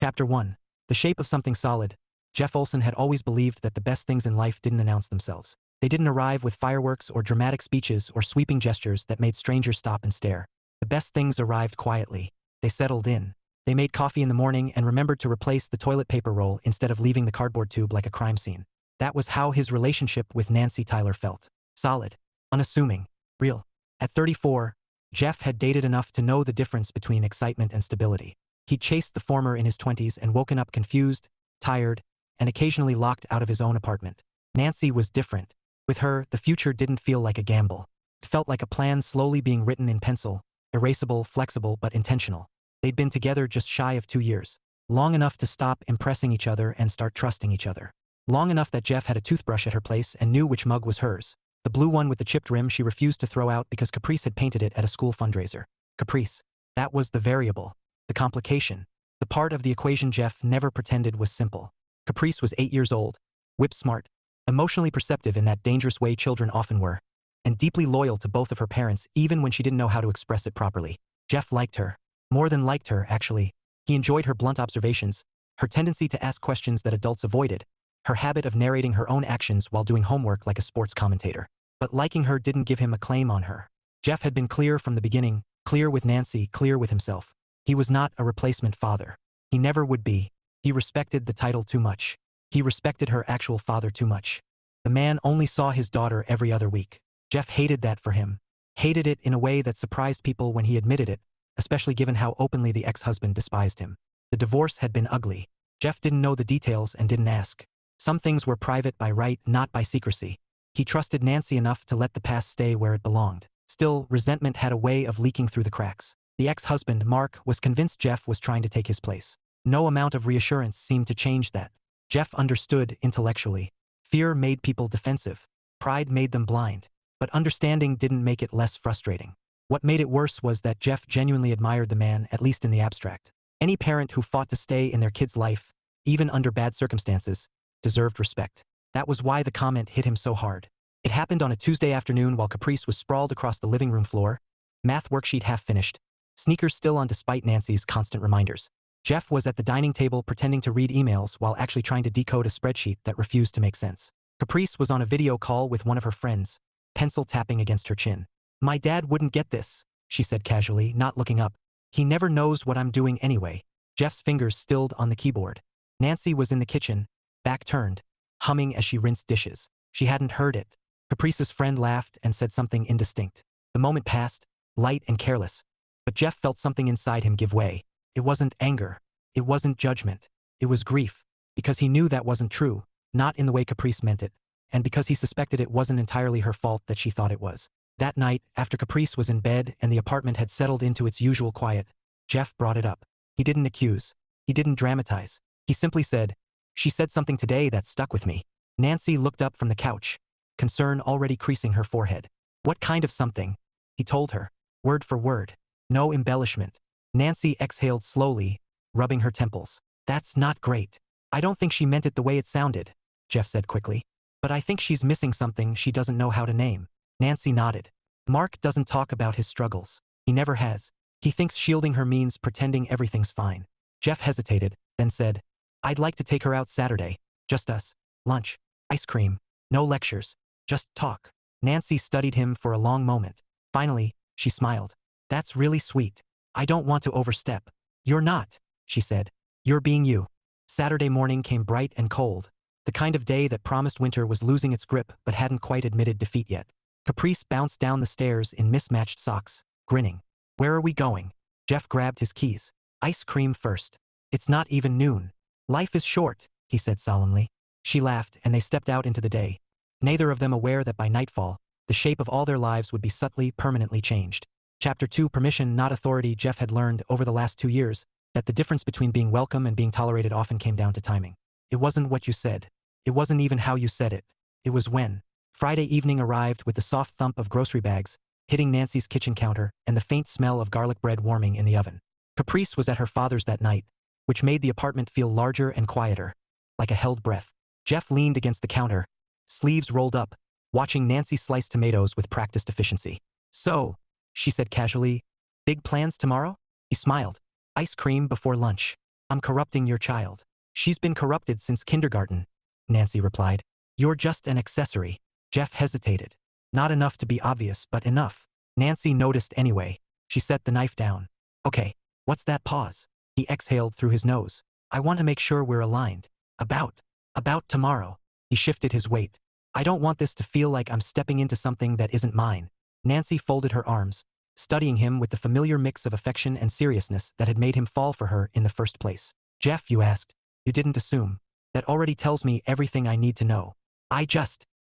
Chapter 1. The Shape of Something Solid. Jeff Olsen had always believed that the best things in life didn't announce themselves. They didn't arrive with fireworks or dramatic speeches or sweeping gestures that made strangers stop and stare. The best things arrived quietly. They settled in. They made coffee in the morning and remembered to replace the toilet paper roll instead of leaving the cardboard tube like a crime scene. That was how his relationship with Nancy Tyler felt. Solid. Unassuming. Real. At 34, Jeff had dated enough to know the difference between excitement and stability. He'd chased the former in his 20s and woken up confused, tired, and occasionally locked out of his own apartment. Nancy was different. With her, the future didn't feel like a gamble. It felt like a plan slowly being written in pencil, erasable, flexible, but intentional. They'd been together just shy of 2 years. Long enough to stop impressing each other and start trusting each other. Long enough that Jeff had a toothbrush at her place and knew which mug was hers. The blue one with the chipped rim she refused to throw out because Caprice had painted it at a school fundraiser. Caprice. That was the variable. The complication. The part of the equation Jeff never pretended was simple. Caprice was 8 years old, whip-smart, emotionally perceptive in that dangerous way children often were, and deeply loyal to both of her parents even when she didn't know how to express it properly. Jeff liked her. More than liked her, actually. He enjoyed her blunt observations, her tendency to ask questions that adults avoided, her habit of narrating her own actions while doing homework like a sports commentator. But liking her didn't give him a claim on her. Jeff had been clear from the beginning, clear with Nancy, clear with himself. He was not a replacement father. He never would be. He respected the title too much. He respected her actual father too much. The man only saw his daughter every other week. Jeff hated that for him. Hated it in a way that surprised people when he admitted it, especially given how openly the ex-husband despised him. The divorce had been ugly. Jeff didn't know the details and didn't ask. Some things were private by right, not by secrecy. He trusted Nancy enough to let the past stay where it belonged. Still, resentment had a way of leaking through the cracks. The ex-husband, Mark, was convinced Jeff was trying to take his place. No amount of reassurance seemed to change that. Jeff understood intellectually. Fear made people defensive. Pride made them blind. But understanding didn't make it less frustrating. What made it worse was that Jeff genuinely admired the man, at least in the abstract. Any parent who fought to stay in their kid's life, even under bad circumstances, deserved respect. That was why the comment hit him so hard. It happened on a Tuesday afternoon while Caprice was sprawled across the living room floor, math worksheet half finished, sneakers still on despite Nancy's constant reminders. Jeff was at the dining table pretending to read emails while actually trying to decode a spreadsheet that refused to make sense. Caprice was on a video call with one of her friends, pencil tapping against her chin. "My dad wouldn't get this," she said casually, not looking up. "He never knows what I'm doing anyway." Jeff's fingers stilled on the keyboard. Nancy was in the kitchen, back turned, humming as she rinsed dishes. She hadn't heard it. Caprice's friend laughed and said something indistinct. The moment passed, light and careless. But Jeff felt something inside him give way. It wasn't anger. It wasn't judgment. It was grief. Because he knew that wasn't true, not in the way Caprice meant it, and because he suspected it wasn't entirely her fault that she thought it was. That night, after Caprice was in bed and the apartment had settled into its usual quiet, Jeff brought it up. He didn't accuse. He didn't dramatize. He simply said, "She said something today that stuck with me." Nancy looked up from the couch, concern already creasing her forehead. "What kind of something?" He told her, word for word. No embellishment. Nancy exhaled slowly, rubbing her temples. "That's not great. I don't think she meant it the way it sounded," Jeff said quickly. "But I think she's missing something she doesn't know how to name." Nancy nodded. "Mark doesn't talk about his struggles. He never has. He thinks shielding her means pretending everything's fine." Jeff hesitated, then said, "I'd like to take her out Saturday. Just us. Lunch. Ice cream. No lectures. Just talk." Nancy studied him for a long moment. Finally, she smiled. "That's really sweet. I don't want to overstep." "You're not," she said. "You're being you." Saturday morning came bright and cold. The kind of day that promised winter was losing its grip but hadn't quite admitted defeat yet. Caprice bounced down the stairs in mismatched socks, grinning. "Where are we going?" Jeff grabbed his keys. "Ice cream first. It's not even noon." "Life is short," he said solemnly. She laughed and they stepped out into the day, neither of them aware that by nightfall, the shape of all their lives would be subtly, permanently changed. Chapter 2. Permission, not authority. Jeff had learned, over the last 2 years, that the difference between being welcome and being tolerated often came down to timing. It wasn't what you said. It wasn't even how you said it. It was when. Friday evening arrived with the soft thump of grocery bags, hitting Nancy's kitchen counter, and the faint smell of garlic bread warming in the oven. Caprice was at her father's that night, which made the apartment feel larger and quieter, like a held breath. Jeff leaned against the counter, sleeves rolled up, watching Nancy slice tomatoes with practiced efficiency. "So," she said casually, "big plans tomorrow?" He smiled. "Ice cream before lunch." I'm corrupting your child. She's been corrupted since kindergarten, Nancy replied. You're just an accessory. Jeff hesitated. Not enough to be obvious, but enough. Nancy noticed anyway. She set the knife down. Okay, what's that pause? He exhaled through his nose. I want to make sure we're aligned. About tomorrow. He shifted his weight. I don't want this to feel like I'm stepping into something that isn't mine. Nancy folded her arms, studying him with the familiar mix of affection and seriousness that had made him fall for her in the first place. Jeff, you asked. You didn't assume. That already tells me everything I need to know.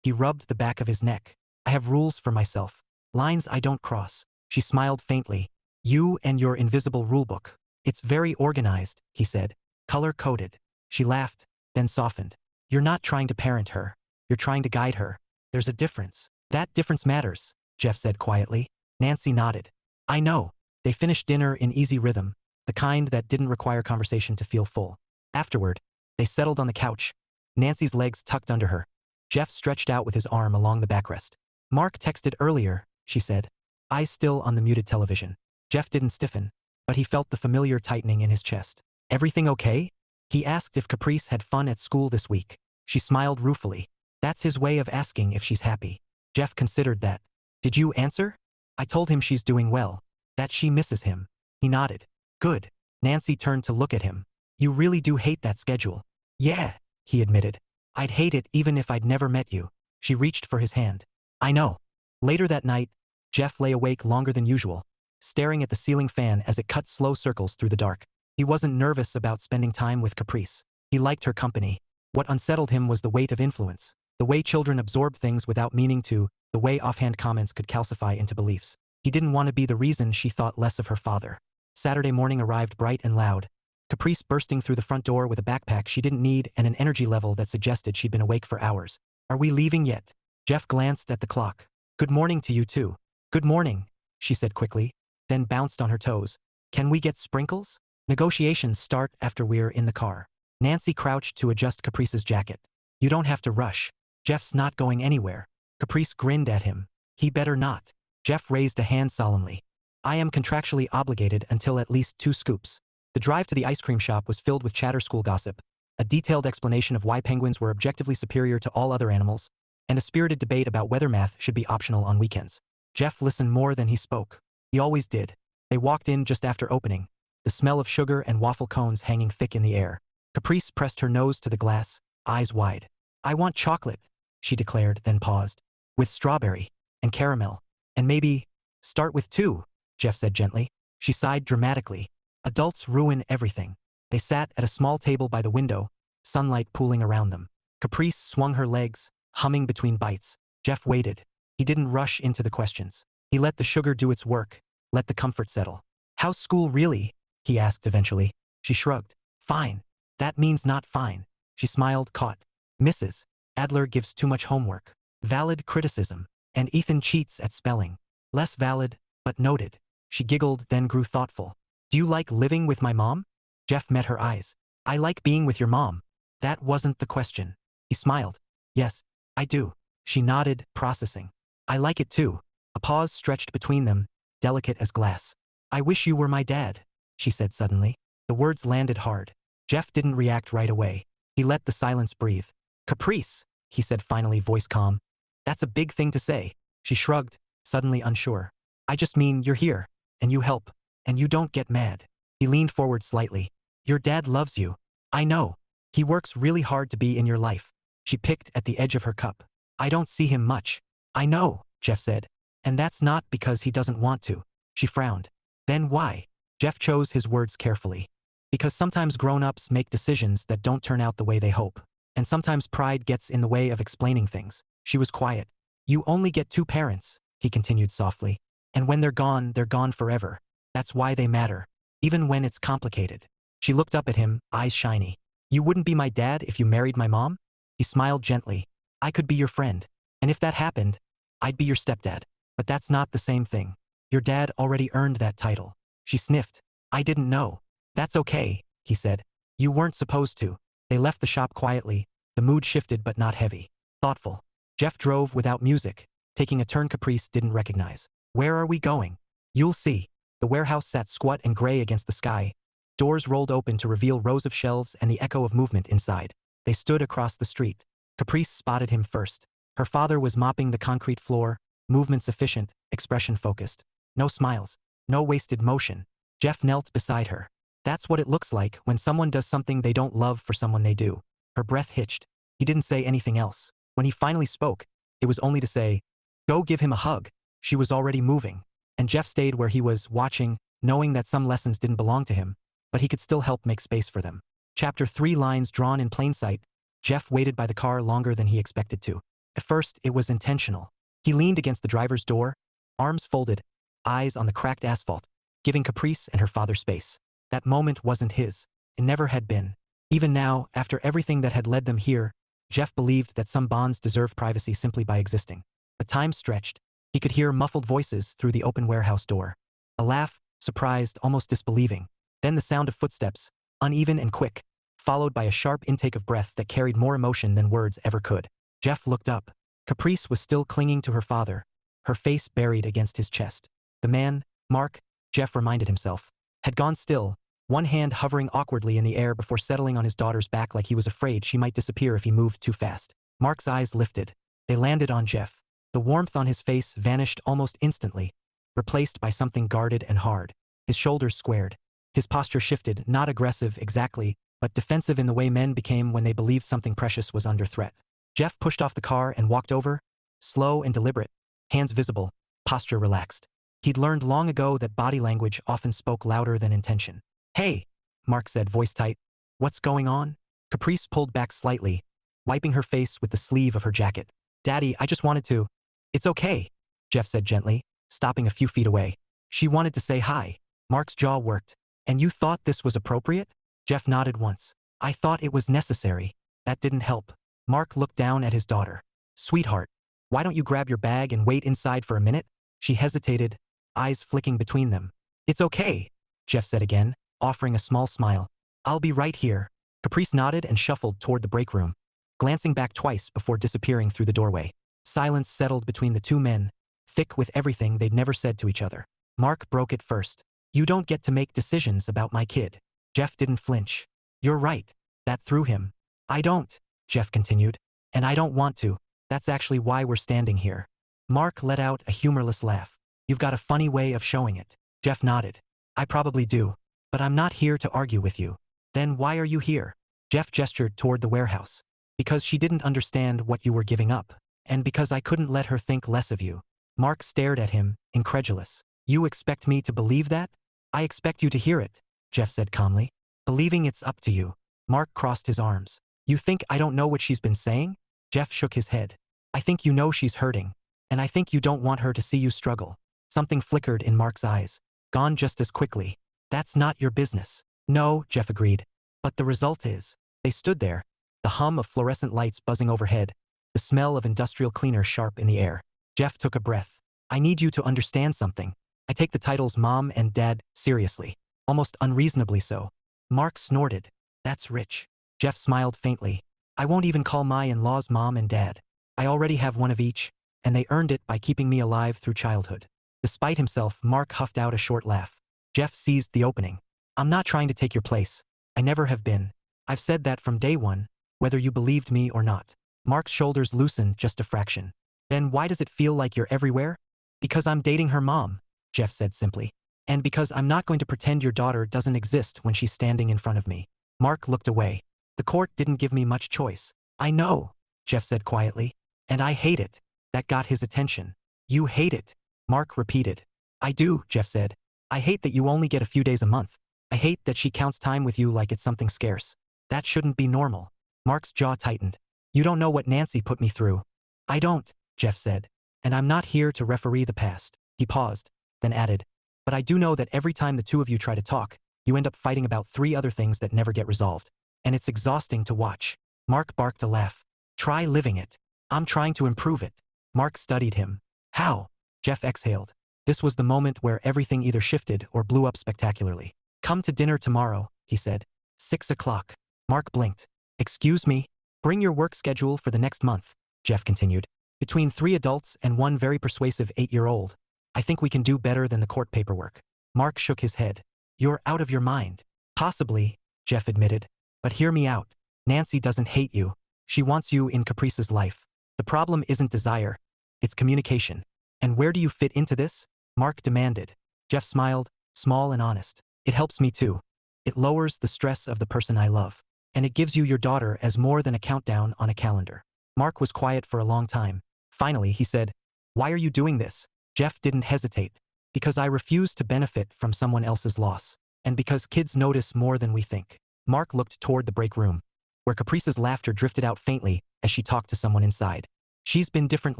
He rubbed the back of his neck. I have rules for myself. Lines I don't cross. She smiled faintly. You and your invisible rulebook. It's very organized, he said. Color-coded. She laughed, then softened. You're not trying to parent her. You're trying to guide her. There's a difference. That difference matters, Jeff said quietly. Nancy nodded. I know. They finished dinner in easy rhythm, the kind that didn't require conversation to feel full. Afterward, they settled on the couch, Nancy's legs tucked under her. Jeff stretched out with his arm along the backrest. Mark texted earlier, she said. Eyes still on the muted television. Jeff didn't stiffen, but he felt the familiar tightening in his chest. Everything okay? He asked if Caprice had fun at school this week. She smiled ruefully. That's his way of asking if she's happy. Jeff considered that. Did you answer? I told him she's doing well. That she misses him. He nodded. Good. Nancy turned to look at him. You really do hate that schedule. Yeah, he admitted. I'd hate it even if I'd never met you. She reached for his hand. I know. Later that night, Jeff lay awake longer than usual, staring at the ceiling fan as it cut slow circles through the dark. He wasn't nervous about spending time with Caprice. He liked her company. What unsettled him was the weight of influence, the way children absorbed things without meaning to, the way offhand comments could calcify into beliefs. He didn't want to be the reason she thought less of her father. Saturday morning arrived bright and loud. Caprice bursting through the front door with a backpack she didn't need and an energy level that suggested she'd been awake for hours. Are we leaving yet? Jeff glanced at the clock. Good morning to you too. Good morning, she said quickly, then bounced on her toes. Can we get sprinkles? Negotiations start after we're in the car. Nancy crouched to adjust Caprice's jacket. You don't have to rush. Jeff's not going anywhere. Caprice grinned at him. He better not. Jeff raised a hand solemnly. I am contractually obligated until at least 2 scoops. The drive to the ice cream shop was filled with chatter school gossip, a detailed explanation of why penguins were objectively superior to all other animals, and a spirited debate about whether math should be optional on weekends. Jeff listened more than he spoke. He always did. They walked in just after opening, the smell of sugar and waffle cones hanging thick in the air. Caprice pressed her nose to the glass, eyes wide. I want chocolate, she declared, then paused. With strawberry and caramel. And maybe, start with 2, Jeff said gently. She sighed dramatically. Adults ruin everything. They sat at a small table by the window, sunlight pooling around them. Caprice swung her legs, humming between bites. Jeff waited. He didn't rush into the questions. He let the sugar do its work, let the comfort settle. How's school really? He asked eventually. She shrugged. Fine. That means not fine. She smiled, caught. Mrs. Adler gives too much homework. Valid criticism. And Ethan cheats at spelling. Less valid, but noted. She giggled, then grew thoughtful. Do you like living with my mom? Jeff met her eyes. I like being with your mom. That wasn't the question. He smiled. Yes, I do. She nodded, processing. I like it too. A pause stretched between them, delicate as glass. I wish you were my dad, she said suddenly. The words landed hard. Jeff didn't react right away. He let the silence breathe. Caprice, he said finally, voice calm. That's a big thing to say. She shrugged, suddenly unsure. I just mean you're here, and you help, and you don't get mad. He leaned forward slightly. Your dad loves you. I know. He works really hard to be in your life. She picked at the edge of her cup. I don't see him much. I know, Jeff said. And that's not because he doesn't want to. She frowned. Then why? Jeff chose his words carefully. Because sometimes grown-ups make decisions that don't turn out the way they hope. And sometimes pride gets in the way of explaining things. She was quiet. You only get 2 parents, he continued softly. And when they're gone forever. That's why they matter. Even when it's complicated. She looked up at him, eyes shiny. You wouldn't be my dad if you married my mom? He smiled gently. I could be your friend. And if that happened, I'd be your stepdad. But that's not the same thing. Your dad already earned that title. She sniffed. I didn't know. That's okay, he said. You weren't supposed to. They left the shop quietly, the mood shifted but not heavy. Thoughtful. Jeff drove without music, taking a turn Caprice didn't recognize. Where are we going? You'll see. The warehouse sat squat and gray against the sky, Doors rolled open to reveal rows of shelves and the echo of movement inside. They stood across the street. Caprice spotted him first. Her father was mopping the concrete floor, movements efficient, expression focused. No smiles. No wasted motion. Jeff knelt beside her. That's what it looks like when someone does something they don't love for someone they do. Her breath hitched. He didn't say anything else. When he finally spoke, it was only to say, "Go give him a hug." She was already moving. And Jeff stayed where he was, watching, knowing that some lessons didn't belong to him, but he could still help make space for them. Chapter 3 lines drawn in plain sight. Jeff waited by the car longer than he expected to. At first, it was intentional. He leaned against the driver's door, arms folded, eyes on the cracked asphalt, giving Caprice and her father space. That moment wasn't his. It never had been. Even now, after everything that had led them here, Jeff believed that some bonds deserved privacy simply by existing. But time stretched. He could hear muffled voices through the open warehouse door. A laugh, surprised, almost disbelieving. Then the sound of footsteps, uneven and quick, followed by a sharp intake of breath that carried more emotion than words ever could. Jeff looked up. Caprice was still clinging to her father, her face buried against his chest. The man, Mark, Jeff reminded himself, had gone still, one hand hovering awkwardly in the air before settling on his daughter's back like he was afraid she might disappear if he moved too fast. Mark's eyes lifted. They landed on Jeff. The warmth on his face vanished almost instantly, replaced by something guarded and hard. His shoulders squared. His posture shifted, not aggressive exactly, but defensive in the way men became when they believed something precious was under threat. Jeff pushed off the car and walked over, slow and deliberate, hands visible, posture relaxed. He'd learned long ago that body language often spoke louder than intention. "Hey," Mark said, voice tight. "What's going on?" Caprice pulled back slightly, wiping her face with the sleeve of her jacket. "Daddy, I just wanted to—" "It's okay," Jeff said gently, stopping a few feet away. "She wanted to say hi." Mark's jaw worked. "And you thought this was appropriate?" Jeff nodded once. "I thought it was necessary." That didn't help. Mark looked down at his daughter. "Sweetheart, why don't you grab your bag and wait inside for a minute?" She hesitated, eyes flicking between them. "It's okay," Jeff said again, offering a small smile. "I'll be right here." Caprice nodded and shuffled toward the break room, glancing back twice before disappearing through the doorway. Silence settled between the two men, thick with everything they'd never said to each other. Mark broke it first. "You don't get to make decisions about my kid." Jeff didn't flinch. "You're right." That threw him. "I don't," Jeff continued. "And I don't want to. That's actually why we're standing here." Mark let out a humorless laugh. "You've got a funny way of showing it." Jeff nodded. "I probably do. But I'm not here to argue with you." "Then why are you here?" Jeff gestured toward the warehouse. "Because she didn't understand what you were giving up. And because I couldn't let her think less of you." Mark stared at him, incredulous. "You expect me to believe that?" "I expect you to hear it," Jeff said calmly. "Believing it's up to you." Mark crossed his arms. "You think I don't know what she's been saying?" Jeff shook his head. "I think you know she's hurting. And I think you don't want her to see you struggle." Something flickered in Mark's eyes. Gone just as quickly. "That's not your business." "No," Jeff agreed. "But the result is." They stood there, the hum of fluorescent lights buzzing overhead, the smell of industrial cleaner sharp in the air. Jeff took a breath. "I need you to understand something. I take the titles Mom and Dad seriously. Almost unreasonably so." Mark snorted. "That's rich." Jeff smiled faintly. "I won't even call my in-laws Mom and Dad. I already have one of each, and they earned it by keeping me alive through childhood." Despite himself, Mark huffed out a short laugh. Jeff seized the opening. "I'm not trying to take your place. I never have been. I've said that from day one, whether you believed me or not." Mark's shoulders loosened just a fraction. "Then why does it feel like you're everywhere?" "Because I'm dating her mom," Jeff said simply. "And because I'm not going to pretend your daughter doesn't exist when she's standing in front of me." Mark looked away. "The court didn't give me much choice." "I know," Jeff said quietly. "And I hate it." That got his attention. "You hate it," Mark repeated. "I do," Jeff said. "I hate that you only get a few days a month. I hate that she counts time with you like it's something scarce. That shouldn't be normal." Mark's jaw tightened. "You don't know what Nancy put me through." "I don't," Jeff said. "And I'm not here to referee the past." He paused, then added, "But I do know that every time the two of you try to talk, you end up fighting about 3 other things that never get resolved. And it's exhausting to watch." Mark barked a laugh. "Try living it." "I'm trying to improve it." Mark studied him. "How?" Jeff exhaled. This was the moment where everything either shifted or blew up spectacularly. "Come to dinner tomorrow," he said. 6 o'clock. Mark blinked. "Excuse me?" "Bring your work schedule for the next month," Jeff continued. "Between 3 adults and one very persuasive 8-year-old. I think we can do better than the court paperwork." Mark shook his head. "You're out of your mind." Possibly, Jeff admitted. But hear me out. Nancy doesn't hate you. She wants you in Caprice's life. The problem isn't desire. It's communication. And where do you fit into this? Mark demanded. Jeff smiled, small and honest. It helps me too. It lowers the stress of the person I love. And it gives you your daughter as more than a countdown on a calendar. Mark was quiet for a long time. Finally, he said, "Why are you doing this?" Jeff didn't hesitate. "Because I refuse to benefit from someone else's loss. And because kids notice more than we think." Mark looked toward the break room, where Caprice's laughter drifted out faintly as she talked to someone inside. "She's been different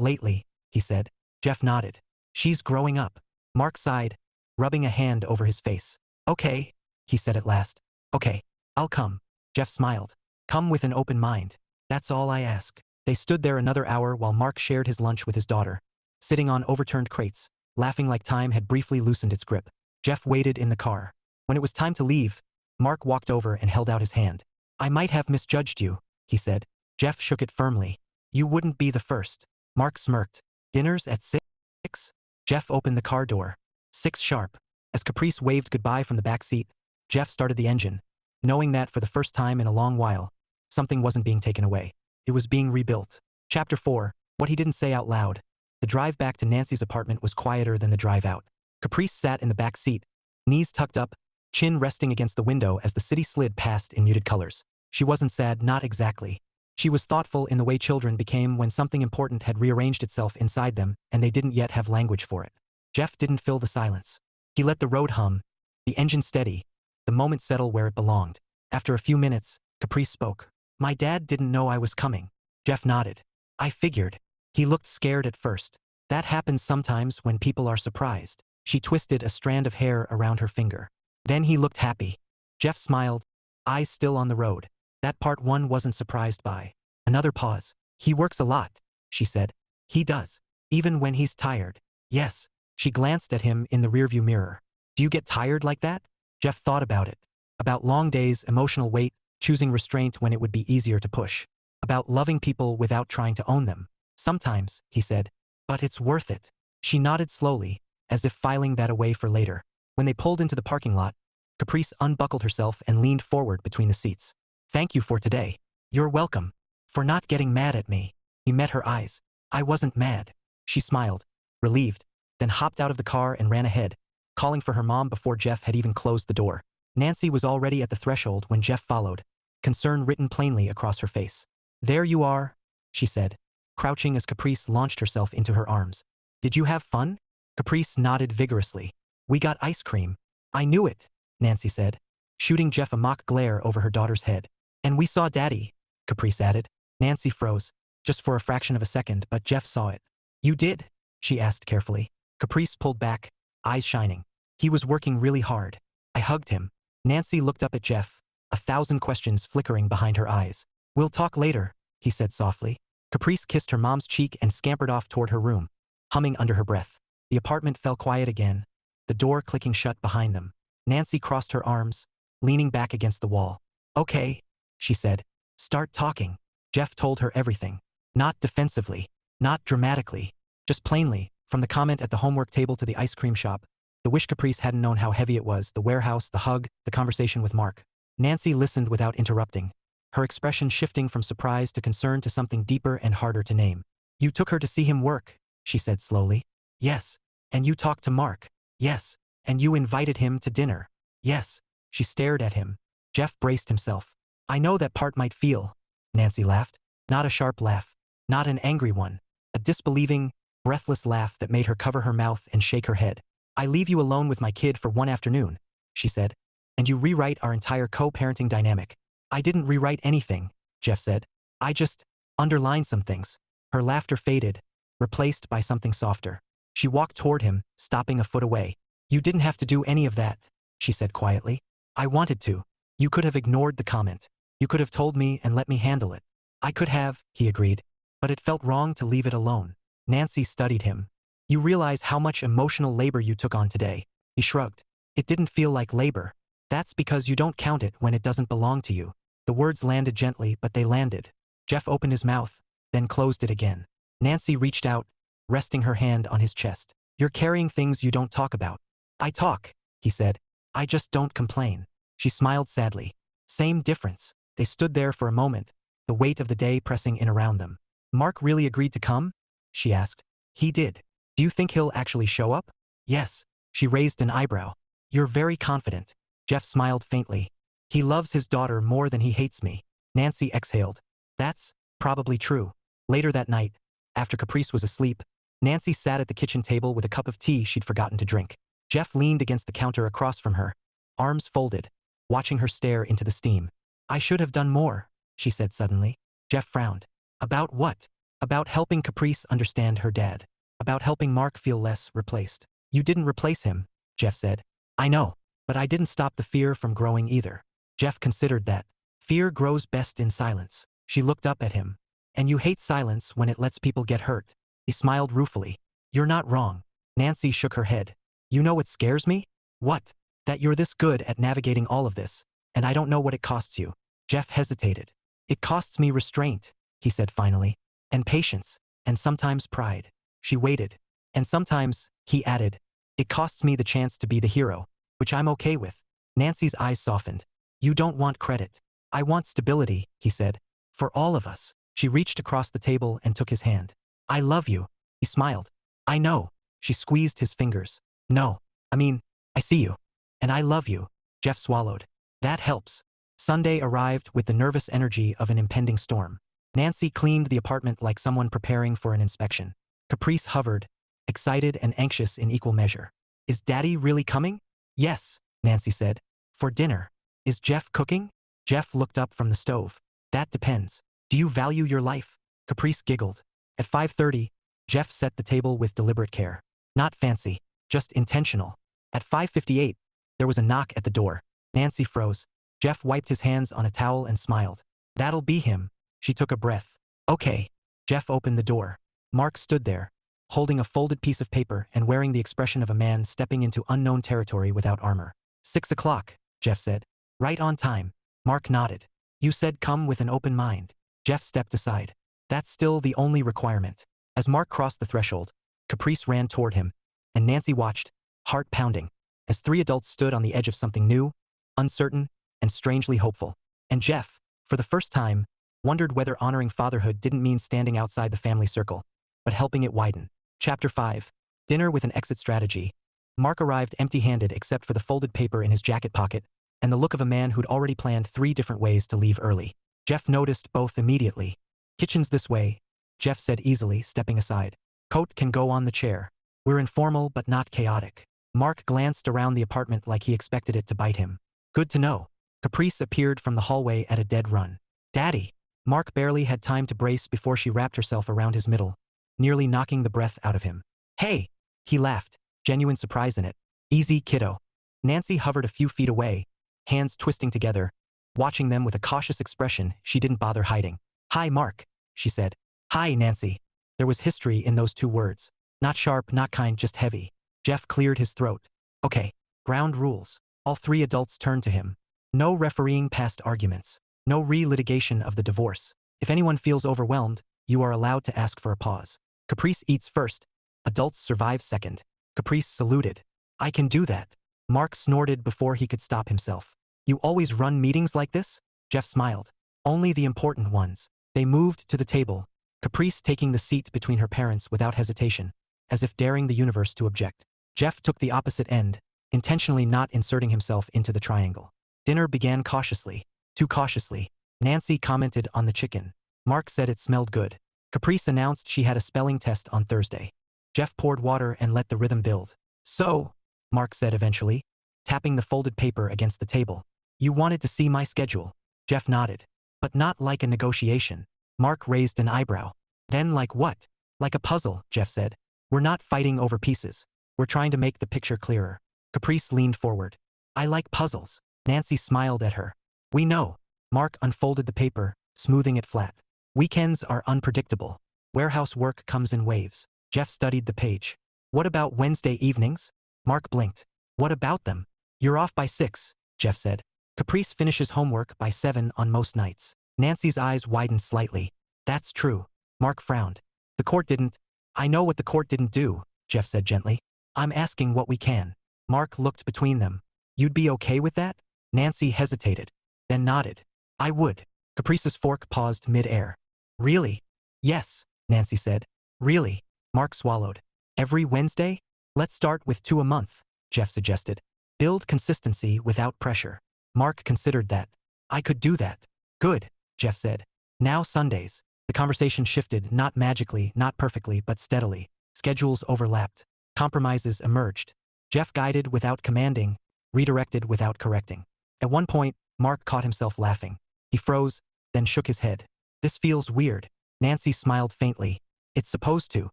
lately," he said. Jeff nodded. "She's growing up." Mark sighed, rubbing a hand over his face. "Okay," he said at last. "Okay, I'll come." Jeff smiled. "Come with an open mind. That's all I ask." They stood there another hour while Mark shared his lunch with his daughter, sitting on overturned crates, laughing like time had briefly loosened its grip. Jeff waited in the car. When it was time to leave, Mark walked over and held out his hand. "I might have misjudged you," he said. Jeff shook it firmly. "You wouldn't be the first." Mark smirked. "Dinner's at 6? Jeff opened the car door. 6 sharp. As Caprice waved goodbye from the back seat, Jeff started the engine, knowing that for the first time in a long while, something wasn't being taken away. It was being rebuilt. Chapter 4. What he didn't say out loud. The drive back to Nancy's apartment was quieter than the drive out. Caprice sat in the back seat, knees tucked up, chin resting against the window as the city slid past in muted colors. She wasn't sad, not exactly. She was thoughtful in the way children became when something important had rearranged itself inside them and they didn't yet have language for it. Jeff didn't fill the silence. He let the road hum, the engine steady, the moment settle where it belonged. After a few minutes, Caprice spoke. "My dad didn't know I was coming." Jeff nodded. "I figured." He looked scared at first. "That happens sometimes when people are surprised." She twisted a strand of hair around her finger. Then he looked happy. Jeff smiled, eyes still on the road. That part one wasn't surprised by. Another pause. "He works a lot," she said. "He does. Even when he's tired." "Yes." She glanced at him in the rearview mirror. "Do you get tired like that?" Jeff thought about it. About long days, emotional weight, choosing restraint when it would be easier to push. About loving people without trying to own them. "Sometimes," he said. "But it's worth it." She nodded slowly, as if filing that away for later. When they pulled into the parking lot, Caprice unbuckled herself and leaned forward between the seats. "Thank you for today." "You're welcome. For not getting mad at me." He met her eyes. "I wasn't mad." She smiled, relieved, then hopped out of the car and ran ahead, calling for her mom before Jeff had even closed the door. Nancy was already at the threshold when Jeff followed, concern written plainly across her face. "There you are," she said, crouching as Caprice launched herself into her arms. "Did you have fun?" Caprice nodded vigorously. "We got ice cream." "I knew it," Nancy said, shooting Jeff a mock glare over her daughter's head. "And we saw Daddy," Caprice added. Nancy froze, just for a fraction of a second, but Jeff saw it. "You did?" she asked carefully. Caprice pulled back, eyes shining. "He was working really hard. I hugged him." Nancy looked up at Jeff, 1,000 questions flickering behind her eyes. "We'll talk later," he said softly. Caprice kissed her mom's cheek and scampered off toward her room, humming under her breath. The apartment fell quiet again, the door clicking shut behind them. Nancy crossed her arms, leaning back against the wall. "Okay," she said. "Start talking." Jeff told her everything. Not defensively, not dramatically, just plainly, from the comment at the homework table to the ice cream shop, the wish Caprice hadn't known how heavy it was, the warehouse, the hug, the conversation with Mark. Nancy listened without interrupting, her expression shifting from surprise to concern to something deeper and harder to name. "You took her to see him work," she said slowly. "Yes." "And you talked to Mark." "Yes." "And you invited him to dinner." "Yes." She stared at him. Jeff braced himself. "I know that part might feel," Nancy laughed. Not a sharp laugh. Not an angry one. A disbelieving, breathless laugh that made her cover her mouth and shake her head. "I leave you alone with my kid for one afternoon," she said. "And you rewrite our entire co-parenting dynamic." "I didn't rewrite anything," Jeff said. "I just underlined some things." Her laughter faded, replaced by something softer. She walked toward him, stopping a foot away. "You didn't have to do any of that," she said quietly. "I wanted to. You could have ignored the comment. You could have told me and let me handle it." "I could have," he agreed. "But it felt wrong to leave it alone." Nancy studied him. "You realize how much emotional labor you took on today." He shrugged. "It didn't feel like labor." "That's because you don't count it when it doesn't belong to you." The words landed gently, but they landed. Jeff opened his mouth, then closed it again. Nancy reached out, resting her hand on his chest. "You're carrying things you don't talk about." "I talk," he said. "I just don't complain." She smiled sadly. Same difference. They stood there for a moment, the weight of the day pressing in around them. Mark really agreed to come? She asked. He did. Do you think he'll actually show up? Yes. She raised an eyebrow. You're very confident. Jeff smiled faintly. He loves his daughter more than he hates me. Nancy exhaled. That's probably true. Later that night, after Caprice was asleep, Nancy sat at the kitchen table with a cup of tea she'd forgotten to drink. Jeff leaned against the counter across from her, arms folded, watching her stare into the steam. I should have done more, she said suddenly. Jeff frowned. About what? About helping Caprice understand her dad. About helping Mark feel less replaced. You didn't replace him, Jeff said. I know, but I didn't stop the fear from growing either. Jeff considered that. Fear grows best in silence. She looked up at him. And you hate silence when it lets people get hurt. He smiled ruefully. You're not wrong. Nancy shook her head. You know what scares me? What? That you're this good at navigating all of this, and I don't know what it costs you. Jeff hesitated. It costs me restraint, he said finally, and patience, and sometimes pride. She waited. And sometimes, he added, it costs me the chance to be the hero, which I'm okay with. Nancy's eyes softened. You don't want credit. I want stability, he said. For all of us. She reached across the table and took his hand. I love you. He smiled. I know. She squeezed his fingers. No. I see you. And I love you. Jeff swallowed. That helps. Sunday arrived with the nervous energy of an impending storm. Nancy cleaned the apartment like someone preparing for an inspection. Caprice hovered, excited and anxious in equal measure. Is Daddy really coming? Yes, Nancy said. For dinner. Is Jeff cooking? Jeff looked up from the stove. That depends. Do you value your life? Caprice giggled. At 5:30, Jeff set the table with deliberate care. Not fancy, just intentional. At 5:58, there was a knock at the door. Nancy froze. Jeff wiped his hands on a towel and smiled. That'll be him. She took a breath. Okay. Jeff opened the door. Mark stood there, holding a folded piece of paper and wearing the expression of a man stepping into unknown territory without armor. 6 o'clock, Jeff said. Right on time. Mark nodded. You said come with an open mind. Jeff stepped aside. That's still the only requirement. As Mark crossed the threshold, Caprice ran toward him, and Nancy watched, heart pounding, as three adults stood on the edge of something new, uncertain, and strangely hopeful. And Jeff, for the first time, wondered whether honoring fatherhood didn't mean standing outside the family circle, but helping it widen. Chapter 5. Dinner with an exit strategy. Mark arrived empty-handed except for the folded paper in his jacket pocket, and the look of a man who'd already planned 3 different ways to leave early. Jeff noticed both immediately. Kitchen's this way, Jeff said easily, stepping aside. Coat can go on the chair. We're informal but not chaotic. Mark glanced around the apartment like he expected it to bite him. Good to know. Caprice appeared from the hallway at a dead run. Daddy! Mark barely had time to brace before she wrapped herself around his middle, nearly knocking the breath out of him. Hey! He laughed, genuine surprise in it. Easy, kiddo. Nancy hovered a few feet away, hands twisting together, watching them with a cautious expression she didn't bother hiding. Hi, Mark, she said. Hi, Nancy. There was history in those 2 words. Not sharp, not kind, just heavy. Jeff cleared his throat. Okay, ground rules. All 3 adults turned to him. No refereeing past arguments. No re-litigation of the divorce. If anyone feels overwhelmed, you are allowed to ask for a pause. Caprice eats first. Adults survive second. Caprice saluted. I can do that. Mark snorted before he could stop himself. You always run meetings like this? Jeff smiled. Only the important ones. They moved to the table, Caprice taking the seat between her parents without hesitation, as if daring the universe to object. Jeff took the opposite end, intentionally not inserting himself into the triangle. Dinner began cautiously. Too cautiously. Nancy commented on the chicken. Mark said it smelled good. Caprice announced she had a spelling test on Thursday. Jeff poured water and let the rhythm build. So, Mark said eventually, tapping the folded paper against the table. You wanted to see my schedule. Jeff nodded. But not like a negotiation. Mark raised an eyebrow. Then like what? Like a puzzle, Jeff said. We're not fighting over pieces. We're trying to make the picture clearer. Caprice leaned forward. I like puzzles. Nancy smiled at her. We know. Mark unfolded the paper, smoothing it flat. Weekends are unpredictable. Warehouse work comes in waves. Jeff studied the page. What about Wednesday evenings? Mark blinked. What about them? You're off by 6, Jeff said. Caprice finishes homework by 7 on most nights. Nancy's eyes widened slightly. That's true. Mark frowned. The court didn't. I know what the court didn't do, Jeff said gently. I'm asking what we can. Mark looked between them. You'd be okay with that? Nancy hesitated, then nodded. I would. Caprice's fork paused mid-air. Really? Yes, Nancy said. Really? Mark swallowed. Every Wednesday? Let's start with 2 a month, Jeff suggested. Build consistency without pressure. Mark considered that. I could do that. Good, Jeff said. Now Sundays. The conversation shifted, not magically, not perfectly, but steadily. Schedules overlapped. Compromises emerged. Jeff guided without commanding, redirected without correcting. At one point, Mark caught himself laughing. He froze, then shook his head. This feels weird. Nancy smiled faintly. It's supposed to.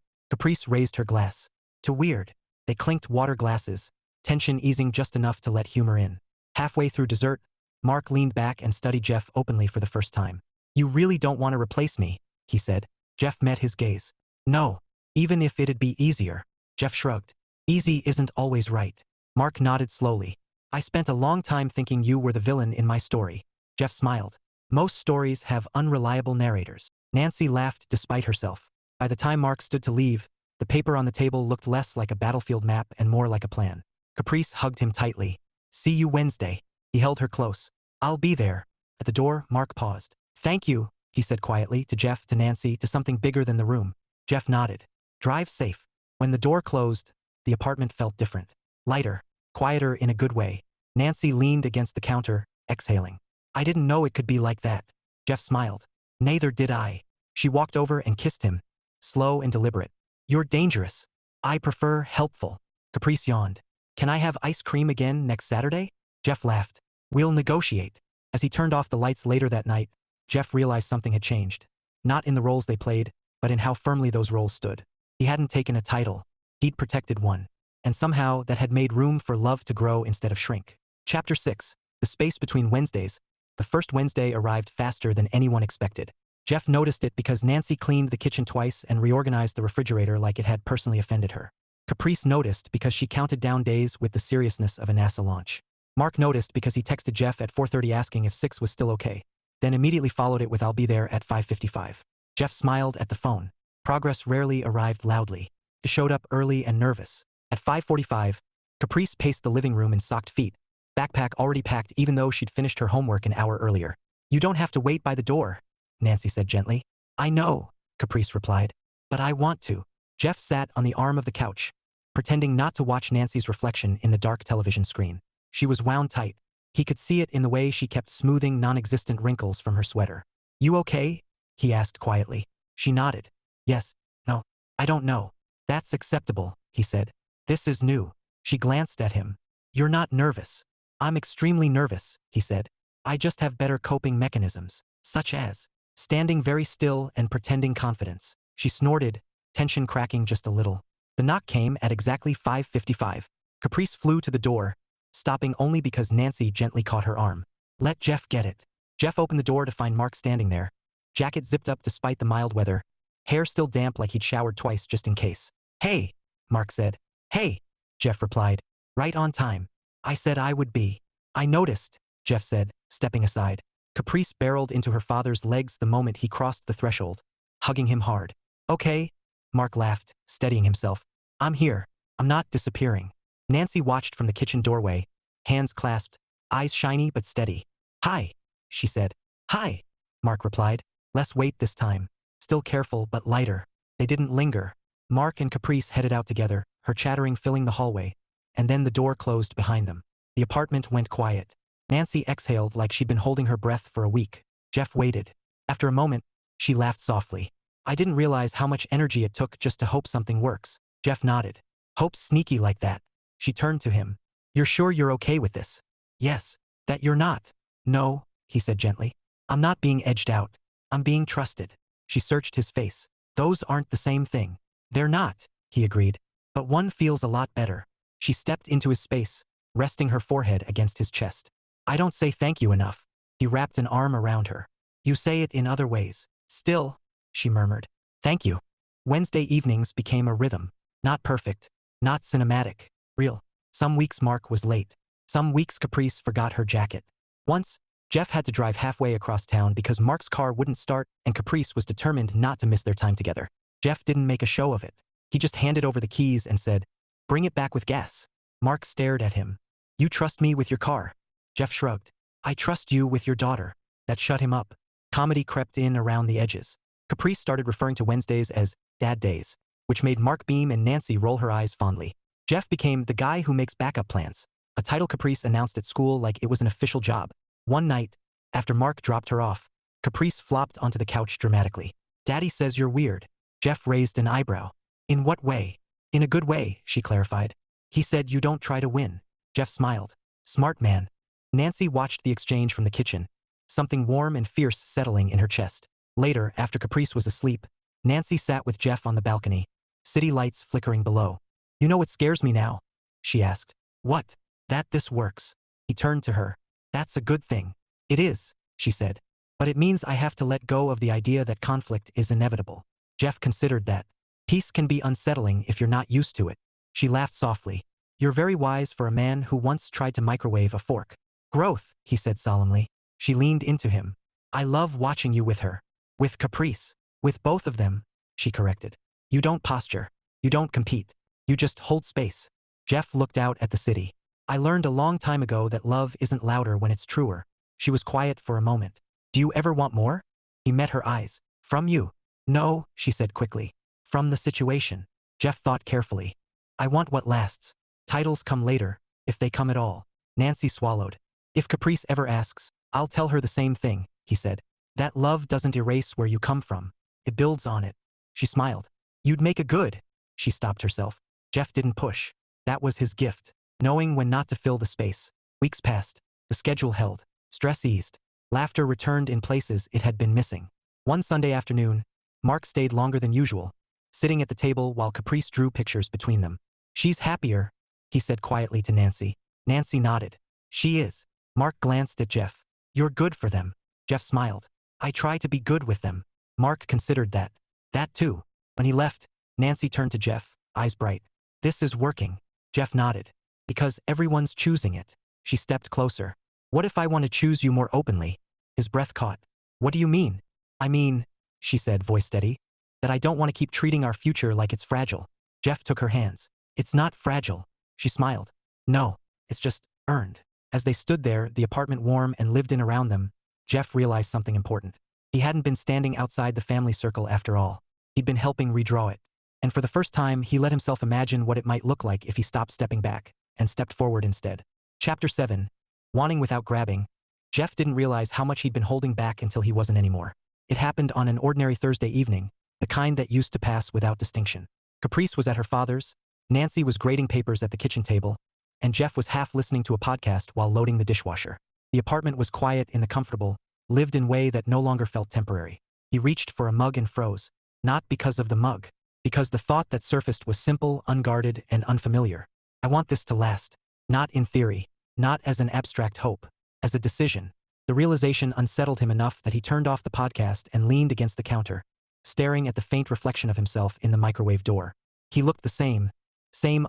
Caprice raised her glass. To weird. They clinked water glasses, tension easing just enough to let humor in. Halfway through dessert, Mark leaned back and studied Jeff openly for the first time. You really don't want to replace me, he said. Jeff met his gaze. No. Even if it'd be easier. Jeff shrugged. Easy isn't always right. Mark nodded slowly. I spent a long time thinking you were the villain in my story. Jeff smiled. Most stories have unreliable narrators. Nancy laughed despite herself. By the time Mark stood to leave, the paper on the table looked less like a battlefield map and more like a plan. Caprice hugged him tightly. See you Wednesday. He held her close. I'll be there. At the door, Mark paused. Thank you, he said quietly, to Jeff, to Nancy, to something bigger than the room. Jeff nodded. Drive safe. When the door closed, the apartment felt different. Lighter. Quieter in a good way. Nancy leaned against the counter, exhaling. I didn't know it could be like that. Jeff smiled. Neither did I. She walked over and kissed him. Slow and deliberate. You're dangerous. I prefer helpful. Caprice yawned. Can I have ice cream again next Saturday? Jeff laughed. We'll negotiate. As he turned off the lights later that night, Jeff realized something had changed. Not in the roles they played, but in how firmly those roles stood. He hadn't taken a title. He'd protected one. And somehow that had made room for love to grow instead of shrink. Chapter 6. The space between Wednesdays. The first Wednesday arrived faster than anyone expected. Jeff noticed it because Nancy cleaned the kitchen twice and reorganized the refrigerator like it had personally offended her. Caprice noticed because she counted down days with the seriousness of a NASA launch. Mark noticed because he texted Jeff at 4:30 asking if 6 was still okay. Then immediately followed it with I'll be there at 5:55. Jeff smiled at the phone. Progress rarely arrived loudly. It showed up early and nervous. At 5:45, Caprice paced the living room in socked feet, backpack already packed even though she'd finished her homework an hour earlier. You don't have to wait by the door, Nancy said gently. I know, Caprice replied, but I want to. Jeff sat on the arm of the couch, pretending not to watch Nancy's reflection in the dark television screen. She was wound tight. He could see it in the way she kept smoothing non-existent wrinkles from her sweater. You okay? He asked quietly. She nodded. Yes. No. I don't know. That's acceptable, he said. This is new. She glanced at him. You're not nervous. I'm extremely nervous, he said. I just have better coping mechanisms, such as standing very still and pretending confidence. She snorted, tension cracking just a little. The knock came at exactly 5:55. Caprice flew to the door, stopping only because Nancy gently caught her arm. Let Jeff get it. Jeff opened the door to find Mark standing there. Jacket zipped up despite the mild weather. Hair still damp like he'd showered twice just in case. Hey, Mark said. Hey, Jeff replied. Right on time. I said I would be. I noticed, Jeff said, stepping aside. Caprice barreled into her father's legs the moment he crossed the threshold, hugging him hard. Okay, Mark laughed, steadying himself. I'm here. I'm not disappearing. Nancy watched from the kitchen doorway, hands clasped, eyes shiny but steady. Hi, she said. Hi, Mark replied. Less weight this time. Still careful but lighter. They didn't linger. Mark and Caprice headed out together, her chattering filling the hallway, and then the door closed behind them. The apartment went quiet. Nancy exhaled like she'd been holding her breath for a week. Jeff waited. After a moment, she laughed softly. I didn't realize how much energy it took just to hope something works. Jeff nodded. Hope's sneaky like that. She turned to him. You're sure you're okay with this? Yes. That you're not? No, he said gently. I'm not being edged out. I'm being trusted. She searched his face. Those aren't the same thing. They're not, he agreed. But one feels a lot better. She stepped into his space, resting her forehead against his chest. I don't say thank you enough. He wrapped an arm around her. You say it in other ways. Still, she murmured. Thank you. Wednesday evenings became a rhythm. Not perfect. Not cinematic. Real. Some weeks Mark was late. Some weeks Caprice forgot her jacket. Once, Jeff had to drive halfway across town because Mark's car wouldn't start and Caprice was determined not to miss their time together. Jeff didn't make a show of it. He just handed over the keys and said, bring it back with gas. Mark stared at him. You trust me with your car? Jeff shrugged. I trust you with your daughter. That shut him up. Comedy crept in around the edges. Caprice started referring to Wednesdays as dad days, which made Mark beam and Nancy roll her eyes fondly. Jeff became the guy who makes backup plans, a title Caprice announced at school like it was an official job. One night, after Mark dropped her off, Caprice flopped onto the couch dramatically. Daddy says you're weird. Jeff raised an eyebrow. In what way? In a good way, she clarified. He said you don't try to win. Jeff smiled. Smart man. Nancy watched the exchange from the kitchen, something warm and fierce settling in her chest. Later, after Caprice was asleep, Nancy sat with Jeff on the balcony, city lights flickering below. You know what scares me now? She asked. What? That this works. He turned to her. That's a good thing. It is, she said. But it means I have to let go of the idea that conflict is inevitable. Jeff considered that. Peace can be unsettling if you're not used to it. She laughed softly. You're very wise for a man who once tried to microwave a fork. Growth, he said solemnly. She leaned into him. I love watching you with her. With Caprice. With both of them, she corrected. You don't posture. You don't compete. You just hold space. Jeff looked out at the city. I learned a long time ago that love isn't louder when it's truer. She was quiet for a moment. Do you ever want more? He met her eyes. From you? No, she said quickly. From the situation. Jeff thought carefully. I want what lasts. Titles come later, if they come at all. Nancy swallowed. If Caprice ever asks, I'll tell her the same thing, he said. That love doesn't erase where you come from. It builds on it. She smiled. You'd make a good. She stopped herself. Jeff didn't push. That was his gift. Knowing when not to fill the space. Weeks passed. The schedule held. Stress eased. Laughter returned in places it had been missing. One Sunday afternoon, Mark stayed longer than usual, sitting at the table while Caprice drew pictures between them. She's happier, he said quietly to Nancy. Nancy nodded. She is. Mark glanced at Jeff. You're good for them. Jeff smiled. I try to be good with them. Mark considered that. That too. When he left, Nancy turned to Jeff, eyes bright. This is working. Jeff nodded. Because everyone's choosing it. She stepped closer. What if I want to choose you more openly? His breath caught. What do you mean? I mean, she said, voice steady, that I don't want to keep treating our future like it's fragile. Jeff took her hands. It's not fragile. She smiled. No, it's just earned. As they stood there, the apartment warm and lived in around them, Jeff realized something important. He hadn't been standing outside the family circle after all. He'd been helping redraw it. And for the first time, he let himself imagine what it might look like if he stopped stepping back and stepped forward instead. Chapter 7. Wanting without grabbing. Jeff didn't realize how much he'd been holding back until he wasn't anymore. It happened on an ordinary Thursday evening, the kind that used to pass without distinction. Caprice was at her father's, Nancy was grading papers at the kitchen table, and Jeff was half listening to a podcast while loading the dishwasher. The apartment was quiet in the comfortable, lived-in way that no longer felt temporary. He reached for a mug and froze, not because of the mug, because the thought that surfaced was simple, unguarded, and unfamiliar. I want this to last. Not in theory, not as an abstract hope, as a decision. The realization unsettled him enough that he turned off the podcast and leaned against the counter, staring at the faint reflection of himself in the microwave door. He looked the same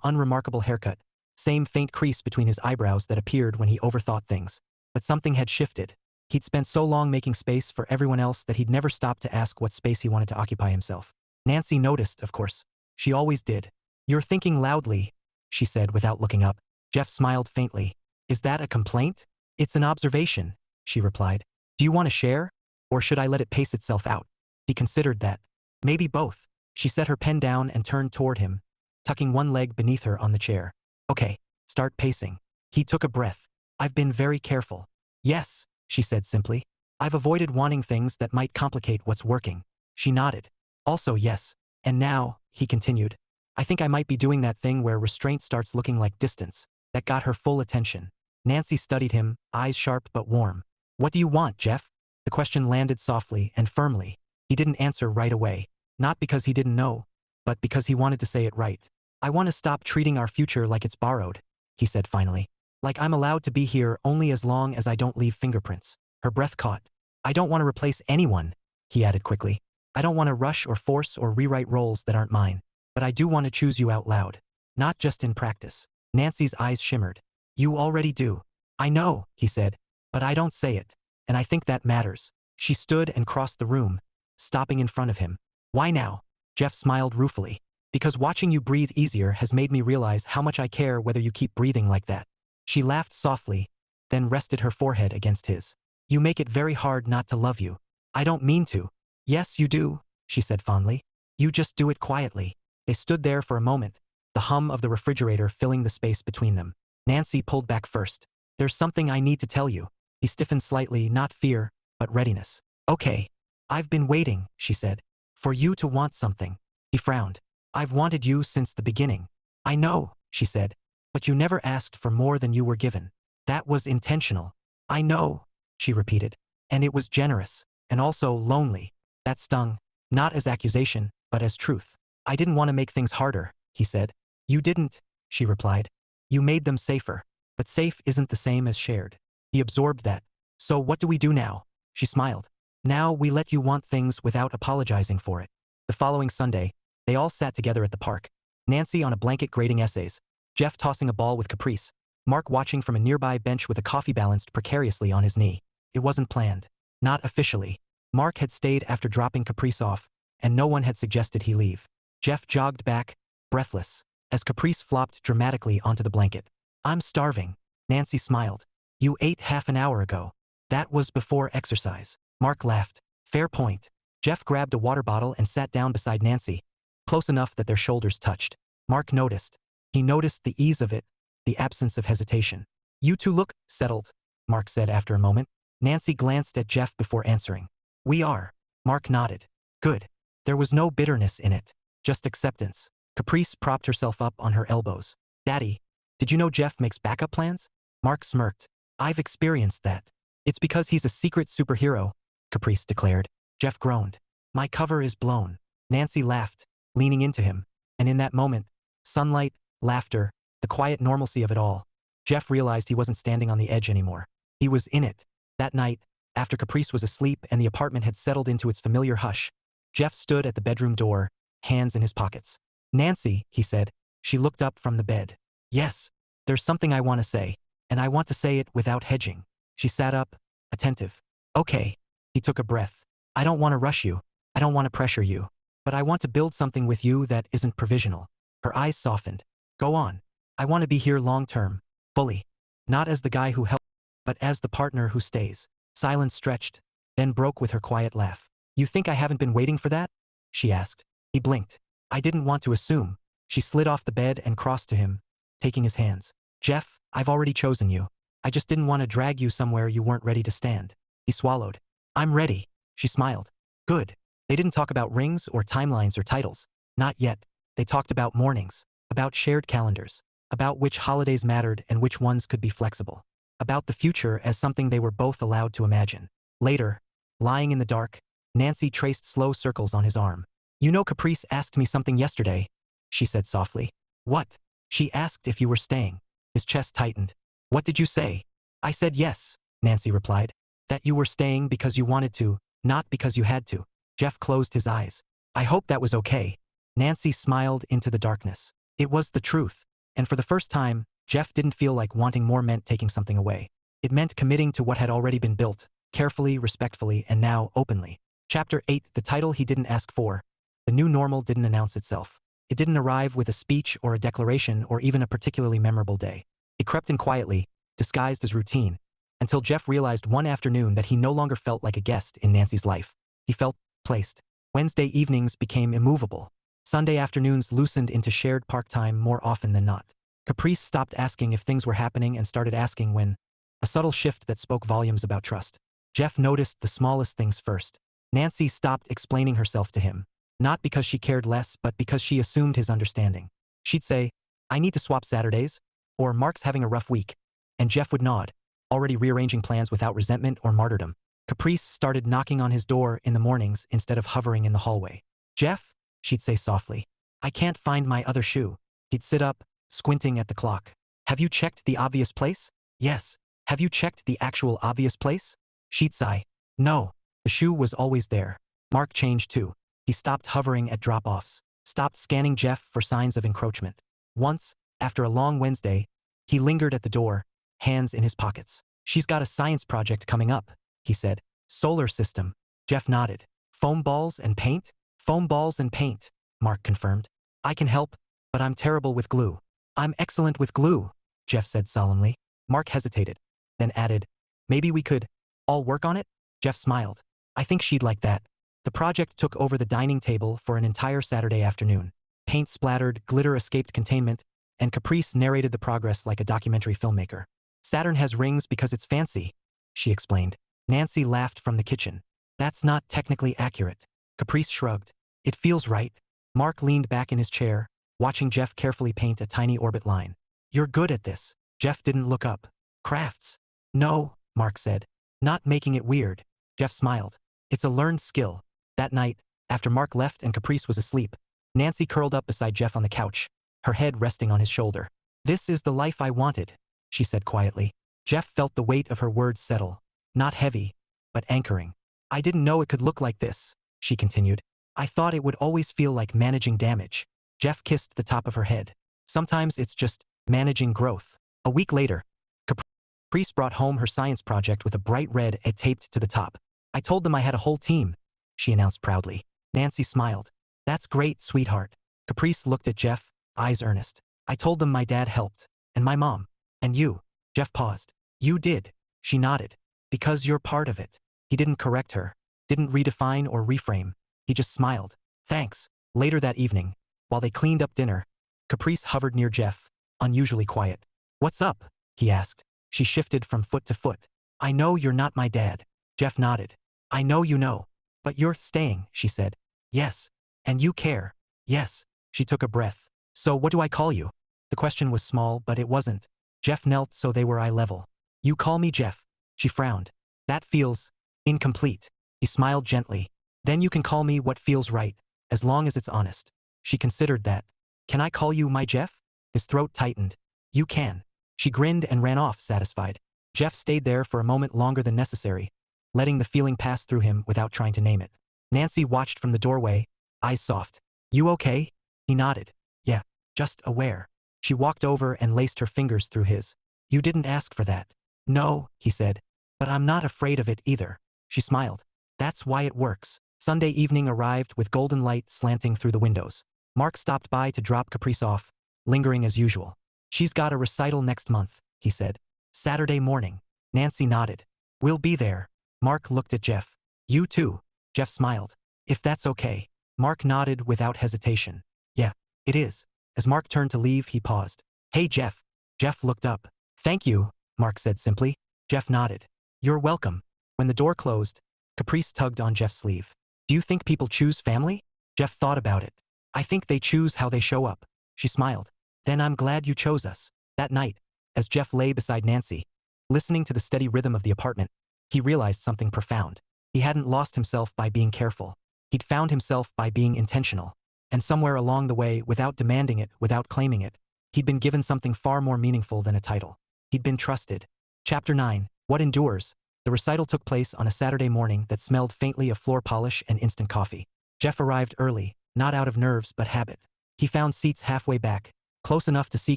unremarkable haircut, same faint crease between his eyebrows that appeared when he overthought things. But something had shifted. He'd spent so long making space for everyone else that he'd never stopped to ask what space he wanted to occupy himself. Nancy noticed, of course. She always did. You're thinking loudly, she said without looking up. Jeff smiled faintly. Is that a complaint? It's an observation, she replied. Do you want to share? Or should I let it pace itself out? He considered that. Maybe both. She set her pen down and turned toward him, tucking one leg beneath her on the chair. Okay, start pacing. He took a breath. I've been very careful. Yes, she said simply. I've avoided wanting things that might complicate what's working. She nodded. Also yes. And now, he continued, I think I might be doing that thing where restraint starts looking like distance. That got her full attention. Nancy studied him, eyes sharp but warm. What do you want, Jeff? The question landed softly and firmly. He didn't answer right away. Not because he didn't know, but because he wanted to say it right. I want to stop treating our future like it's borrowed, he said finally. Like I'm allowed to be here only as long as I don't leave fingerprints. Her breath caught. I don't want to replace anyone, he added quickly. I don't want to rush or force or rewrite roles that aren't mine. But I do want to choose you out loud. Not just in practice. Nancy's eyes shimmered. You already do. I know, he said, but I don't say it. And I think that matters. She stood and crossed the room, stopping in front of him. Why now? Jeff smiled ruefully. Because watching you breathe easier has made me realize how much I care whether you keep breathing like that. She laughed softly, then rested her forehead against his. You make it very hard not to love you. I don't mean to. Yes, you do, she said fondly. You just do it quietly. They stood there for a moment, the hum of the refrigerator filling the space between them. Nancy pulled back first. There's something I need to tell you. He stiffened slightly, not fear, but readiness. Okay. I've been waiting, she said. For you to want something. He frowned. I've wanted you since the beginning. I know, she said. But you never asked for more than you were given. That was intentional. I know, she repeated. And it was generous. And also lonely. That stung. Not as accusation, but as truth. I didn't want to make things harder, he said. You didn't, she replied. You made them safer. But safe isn't the same as shared. He absorbed that. So what do we do now? She smiled. Now we let you want things without apologizing for it. The following Sunday, they all sat together at the park. Nancy on a blanket grading essays. Jeff tossing a ball with Caprice. Mark watching from a nearby bench with a coffee balanced precariously on his knee. It wasn't planned. Not officially. Mark had stayed after dropping Caprice off, and no one had suggested he leave. Jeff jogged back, breathless, as Caprice flopped dramatically onto the blanket. I'm starving. Nancy smiled. You ate half an hour ago. That was before exercise. Mark laughed. Fair point. Jeff grabbed a water bottle and sat down beside Nancy, close enough that their shoulders touched. Mark noticed. He noticed the ease of it, the absence of hesitation. You two look settled, Mark said after a moment. Nancy glanced at Jeff before answering. We are. Mark nodded. Good. There was no bitterness in it, just acceptance. Caprice propped herself up on her elbows. Daddy, did you know Jeff makes backup plans? Mark smirked. I've experienced that. It's because he's a secret superhero, Caprice declared. Jeff groaned. My cover is blown. Nancy laughed, leaning into him. And in that moment, sunlight, laughter, the quiet normalcy of it all, Jeff realized he wasn't standing on the edge anymore. He was in it. That night, after Caprice was asleep and the apartment had settled into its familiar hush, Jeff stood at the bedroom door, hands in his pockets. Nancy, he said. She looked up from the bed. Yes, there's something I want to say, and I want to say it without hedging. She sat up, attentive. Okay. He took a breath. I don't want to rush you. I don't want to pressure you. But I want to build something with you that isn't provisional. Her eyes softened. Go on. I want to be here long-term, fully. Not as the guy who helped, but as the partner who stays. Silence stretched, then broke with her quiet laugh. You think I haven't been waiting for that? She asked. He blinked. I didn't want to assume. She slid off the bed and crossed to him, taking his hands. Jeff, I've already chosen you. I just didn't want to drag you somewhere you weren't ready to stand. He swallowed. I'm ready. She smiled. Good. They didn't talk about rings or timelines or titles. Not yet. They talked about mornings, about shared calendars, about which holidays mattered and which ones could be flexible, about the future as something they were both allowed to imagine. Later, lying in the dark, Nancy traced slow circles on his arm. You know, Caprice asked me something yesterday, she said softly. What? She asked if you were staying. His chest tightened. What did you say? I said yes, Nancy replied. That you were staying because you wanted to, not because you had to. Jeff closed his eyes. I hope that was okay. Nancy smiled into the darkness. It was the truth. And for the first time, Jeff didn't feel like wanting more meant taking something away. It meant committing to what had already been built, carefully, respectfully, and now openly. Chapter 8, the title he didn't ask for. The new normal didn't announce itself. It didn't arrive with a speech or a declaration or even a particularly memorable day. It crept in quietly, disguised as routine, until Jeff realized one afternoon that he no longer felt like a guest in Nancy's life. He felt placed. Wednesday evenings became immovable. Sunday afternoons loosened into shared park time more often than not. Caprice stopped asking if things were happening and started asking when. A subtle shift that spoke volumes about trust. Jeff noticed the smallest things first. Nancy stopped explaining herself to him. Not because she cared less, but because she assumed his understanding. She'd say, I need to swap Saturdays, or Mark's having a rough week. And Jeff would nod, already rearranging plans without resentment or martyrdom. Caprice started knocking on his door in the mornings instead of hovering in the hallway. Jeff, she'd say softly. I can't find my other shoe. He'd sit up, squinting at the clock. Have you checked the obvious place? Yes. Have you checked the actual obvious place? She'd sigh. No. The shoe was always there. Mark changed too. He stopped hovering at drop-offs, stopped scanning Jeff for signs of encroachment. Once, after a long Wednesday, he lingered at the door, hands in his pockets. She's got a science project coming up, he said. Solar system. Jeff nodded. Foam balls and paint? Foam balls and paint, Mark confirmed. I can help, but I'm terrible with glue. I'm excellent with glue, Jeff said solemnly. Mark hesitated. then added, maybe we could all work on it? Jeff smiled. I think she'd like that. The project took over the dining table for an entire Saturday afternoon. Paint splattered, glitter escaped containment, and Caprice narrated the progress like a documentary filmmaker. Saturn has rings because it's fancy, she explained. Nancy laughed from the kitchen. That's not technically accurate. Caprice shrugged. It feels right. Mark leaned back in his chair, watching Jeff carefully paint a tiny orbit line. You're good at this. Jeff didn't look up. Crafts? No, Mark said. Not making it weird. Jeff smiled. It's a learned skill. That night, after Mark left and Caprice was asleep, Nancy curled up beside Jeff on the couch, her head resting on his shoulder. This is the life I wanted, she said quietly. Jeff felt the weight of her words settle. Not heavy, but anchoring. I didn't know it could look like this, she continued. I thought it would always feel like managing damage. Jeff kissed the top of her head. Sometimes it's just managing growth. A week later, Caprice brought home her science project with a bright red A taped to the top. I told them I had a whole team, she announced proudly. Nancy smiled. That's great, sweetheart. Caprice looked at Jeff, eyes earnest. I told them my dad helped, and my mom, and you. Jeff paused. You did, she nodded. Because you're part of it. He didn't correct her, didn't redefine or reframe. He just smiled. Thanks. Later that evening, while they cleaned up dinner, Caprice hovered near Jeff, unusually quiet. What's up? He asked. She shifted from foot to foot. I know you're not my dad. Jeff nodded. I know you know. But you're staying, she said. Yes. And you care. Yes. She took a breath. So what do I call you? The question was small, but it wasn't. Jeff knelt so they were eye level. You call me Jeff. She frowned. That feels incomplete. He smiled gently. Then you can call me what feels right, as long as it's honest. She considered that. Can I call you my Jeff? His throat tightened. You can. She grinned and ran off, satisfied. Jeff stayed there for a moment longer than necessary, letting the feeling pass through him without trying to name it. Nancy watched from the doorway, eyes soft. You okay? He nodded. Yeah, just aware. She walked over and laced her fingers through his. You didn't ask for that. No, he said. But I'm not afraid of it either. She smiled. That's why it works. Sunday evening arrived with golden light slanting through the windows. Mark stopped by to drop Caprice off, lingering as usual. She's got a recital next month, he said. Saturday morning. Nancy nodded. We'll be there. Mark looked at Jeff. You too. Jeff smiled. If that's okay. Mark nodded without hesitation. Yeah, it is. As Mark turned to leave, he paused. Hey, Jeff. Jeff looked up. Thank you, Mark said simply. Jeff nodded. You're welcome. When the door closed, Caprice tugged on Jeff's sleeve. Do you think people choose family? Jeff thought about it. I think they choose how they show up. She smiled. Then I'm glad you chose us. That night, as Jeff lay beside Nancy, listening to the steady rhythm of the apartment, he realized something profound. He hadn't lost himself by being careful. He'd found himself by being intentional. And somewhere along the way, without demanding it, without claiming it, he'd been given something far more meaningful than a title. He'd been trusted. Chapter 9. What Endures? The recital took place on a Saturday morning that smelled faintly of floor polish and instant coffee. Jeff arrived early, not out of nerves but habit. He found seats halfway back, close enough to see